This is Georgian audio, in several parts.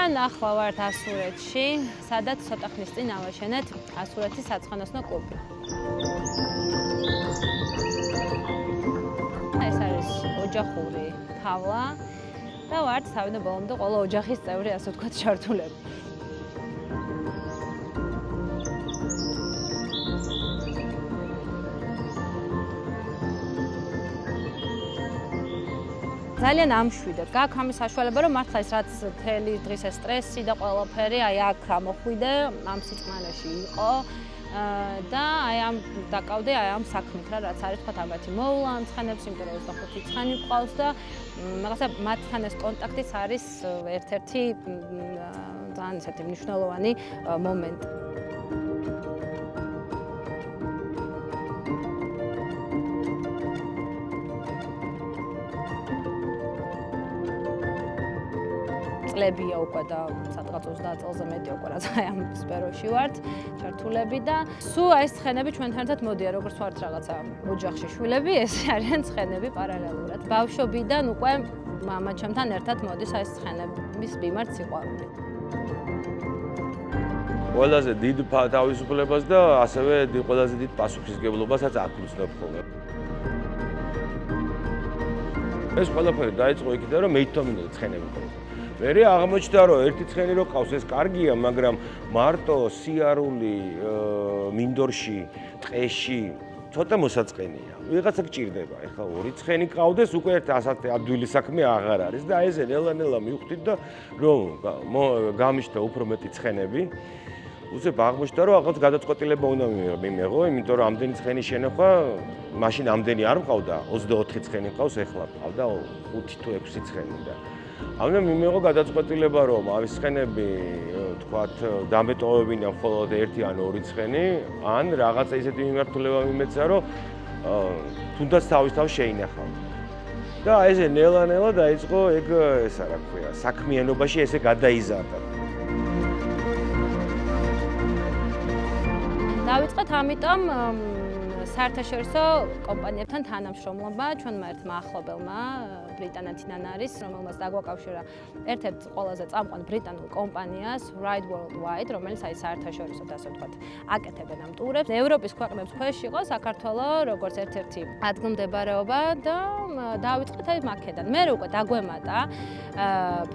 ნახლა ვართ ასურეთში, სადაც ცოტა ხნის წინ ავაშენეთ ასურეთის საცხენოსნო კლუბი. ეს არის ოჯახური თავლა და ვართ თავიდან ბოლომდე ყველა ოჯახის წევრი, ასე ვთქვათ, ჩართულები. ძალიან ამშვიდებ. გაქვს ამის საშუალება, რომ მართლა ეს რაც მთელი დღის ეს სტრესი და ყველაფერი აი აქ ამოხვიდე, ამ სიწყნარაში იყო და აი ამ დაკავდე აი ამ საქმით რა, რაც არის თქვა ამათი მოვლა ამ ცხენებს, იმიტომ რომ 25 ცხენი გვყავს და რაღაცა მათთან ეს კონტაქტიც არის ერთ-ერთი ძალიან ისეთი მნიშვნელოვანი მომენტი. წლებია უკვე და სადღაც 30 წელზე მეტი უკვე რაც აი ამ სფეროში ვართ ჩართულები და სულ აი ეს ცხენები ჩვენთან ერთად მოდიან როგორც ვართ რაღაცა ოჯახში შვილები, ეს არიან ცხენები პარალელურად. ბავშვობიდან უკვე მამაჩემთან ერთად მოდის აი ეს ცხენების მიმართ სიყვარული. ყველაზე დიდ თავისუფლებას და ასევე ყველაზე დიდ პასუხისმგებლობასაც აქვსნებ ხოლმე. ეს ყველაფერი დაიწყო იქიდან, რომ მეითომინე ცხენები ყო. მერე აღმოჩნდა, რომ ერთი ცხენი რო ყავს, ეს კარგია, მაგრამ მარტო სიარული მინდორში, ტყეში ცოტა მოსაწყენია. ვიღაცა გჭირდება. ეხლა ორი ცხენი ყავდეს, უკვე ერთ ასეთი ადვილი საქმე აღარ არის და აი ესე ნელა-ნელა მივხვდით და რომ გამიშთა უფრო მეტი ცხენები. უცებ აღმოჩნდა, რომ რაღაც გადაწყვეტილება უნდა მიმეღო, იმიტომ რომ ამდენი ცხენი შენახვა, მაშინ ამდენი არ მყავდა, 24 ცხენი ყავს, ეხლა ყავდა 5 თუ 6 ცხენი და ამიტომ მიმეღო გადაწყვეტილება, რომ ამის ცხენები, თქვათ, დამეტოვებინა მხოლოდ 1 ან 2 ცხენი, ან რაღაცა ისეთი მიმართულება მიმეცა, რომ თუნდაც თავის შეინახავ. და აი ესე ნელა-ნელა დაიწყო ეგ ესა რა ქვია, საქმიანობაში ესე გადაიზარდა. დავიწყეთ ამიტომ საერთაშორისო კომპანიებთან თანამშრომლობა ჩვენმა ერთმა ახლობელმა ბრიტანეთიდან არის, რომელმაც დაგვაკავშირა ერთ-ერთ ყველაზე წამყვან ბრიტანულ კომპანიას Ride Worldwide, რომელიც აი საერთაშორისოდ ასე ვთქვათ, აკეთებენ ამ ტურებს. ევროპის ქვეყნებს ქვეშ იყო საქართველოს როგორც ერთ-ერთი ადგილმდებარეობა და დავიწყეთ აი აქედან. მე უკვე დაგვემატა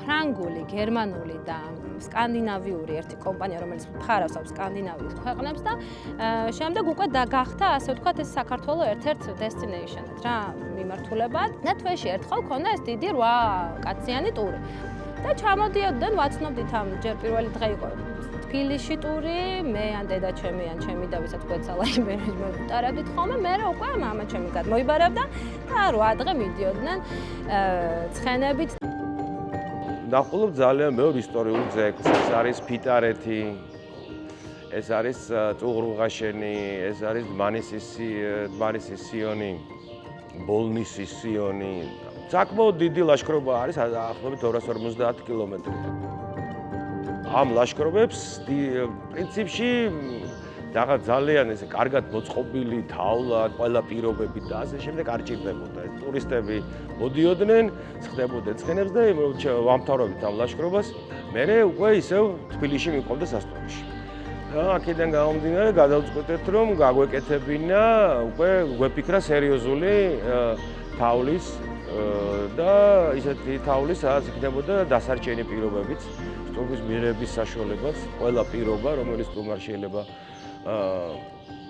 ფრანგული, გერმანული და სკანდინავიური ერთი კომპანია, რომელიც მხარავს ამ სკანდინავიის ქვეყნებს და შემდეგ უკვე გახდა ასე ვთქვათ ეს საქართველოს ერთ-ერთ destination-ად რა მიმართულებად და თვეში ერთხელ ქონდა ეს დიდი 8 კაციანი ტური. და ჩამოდიოდნენ, ვაცნობდით ამ ჯერ პირველი დღე იყო თბილისში ტური, მე ან დედა ჩემი ან ჩემი და ვისაც გვეცალა იმე ვუტარებდით ხოლმე, მე უკვე მამა ჩემი გადმოიბარებდა და 8 დღე მიდიოდნენ ცხენებით. ნახულობ ძალიან ბევრ ისტორიულ ძეგლს, ეს არის ფიტარეთი, ეს არის წუღრუღაშენი, ეს არის დმანისის სიონი, ბოლნისის სიონი. საკმაოდ დიდი ლაშქრობა არის, ახლობით 250 კილომეტრი. ამ ლაშქრობებს პრინციპში რაღაც ძალიან ესე კარგად მოწყობილი თავლა, ყველა პირობებით და ასე შემდეგ არ ჭირდებოდა. ტურისტები მოდიოდნენ, ხდებოდნენ ცხენებს და ვამთავრობთ ამ ლაშქრობას. მერე უკვე ისევ თბილისში მივყავდა სასტუმროში. და აქედან გამომდინარე გადავწყვეტეთ, რომ გაგვეკეთებინა, უკვე გვეფიქრა სერიოზული თავლის და ისეთი თავლის, სადაც იქნებოდა დასარჩენი პირობებიც, სტუმრის მიღების საშუალებაც, ყველა პირობა, რომელიც სტუმარს შეიძლება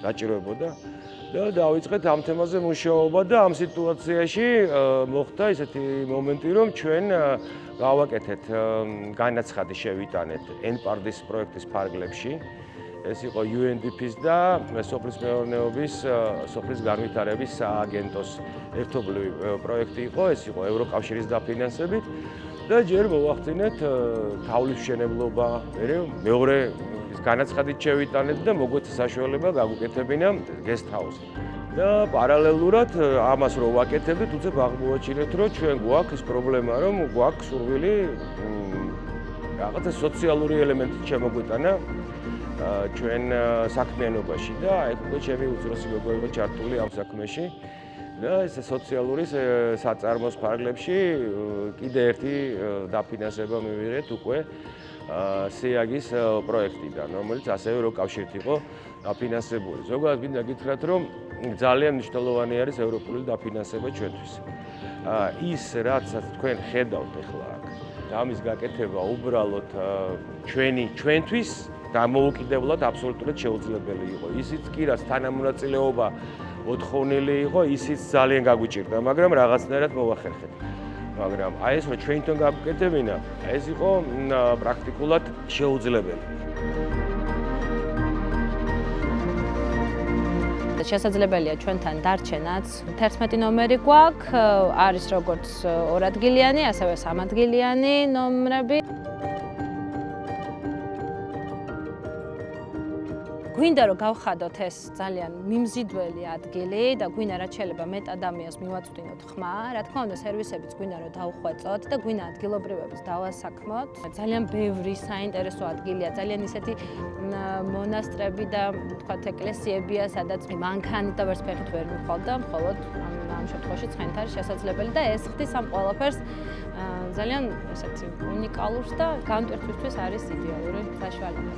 დაჭიროებოდა და დავიწყეთ ამ თემაზე მუშაობა და ამ სიტუაციაში მოხდა ისეთი მომენტი, რომ ჩვენ გავაკეთეთ განაცხადი შევიტანეთ NPARD-ის პროექტის ფარგლებში. ეს იყო UNDP-ის და სოფლის მეურნეობის, სოფლის განვითარების სააგენტოს ერთობლივი პროექტი იყო, ეს იყო ევროკავშირის დაფინანსებით და ჯერ მოვახდინეთ თავლის მშენებლობა, მეორე განაცხადით შევიტანეთ და მოგვეცა საშუალება გაგვეკეთებინა guest house. და პარალელურად ამას რო ვაკეთებდით, უცებ აღმოვაჩინეთ, რომ ჩვენ გვაქვს ეს პრობლემა, რომ გვაქვს სურვილი რაღაცა სოციალური ელემენტი შემოგვიტანა ჩვენ საქმიანობაში და აი უკვე ჩემი უძროსი მეგობარი იყო ჩართული ამ საქმეში და ეს სოციალური საწარმოს ფარგლებში კიდე ერთი დაფინანსება მივიღეთ უკვე სიაგის პროექტიდან, რომელიც ასევე რო კავშირით იყო დაფინანსებული. ზოგადად მინდა გითხრათ, რომ ძალიან მნიშვნელოვანი არის ევროპული დაფინანსება ჩვენთვის. ის რაც თქვენ ხედავთ ახლა აქ, ამის გაკეთება უბრალოდ ჩვენთვის დამოუკიდებლად აბსოლუტურად შეუძლებელი იყო. ისიც კი რაც თანამონაწილეობა მოთხოვნილი იყო, ისიც ძალიან გაგვიჭირდა, მაგრამ რაღაცნაირად მოვახერხეთ. მაგრამ აი ეს რომ ჩვენთან გავკეთებინა, ეს იყო პრაქტიკულად შეუძლებელი. შესაძლებელია ჩვენთან დარჩენაც. 11 ნომერი გვაქვს, არის როგორც 2 ადგილიანი, ასევე 3 ადგილიანი ნომრები. გვინდა რომ გავხადოთ ეს ძალიან მიმზიდველი ადგილი და გვინდა რაც შეიძლება მეტ ადამიანს მივაწვდინოთ ხმა, რა თქმა უნდა სერვისებიც გვინდა რომ დავხვეწოთ და გვინდა ადგილობრივებს დავასაქმოთ. ძალიან ბევრი საინტერესო ადგილია, ძალიან ისეთი მონასტრები და თქვათ ეკლესიებია, სადაც მანქანით და ვერცფეხით ვერ მივხვალ და მხოლოდ ამ შემთხვევაში ცხენით არის შესაძლებელი და ეს ხდის ამ ყველაფერს ძალიან ესეთი უნიკალურს და განმტვერთვისთვის არის იდეალური საშუალება.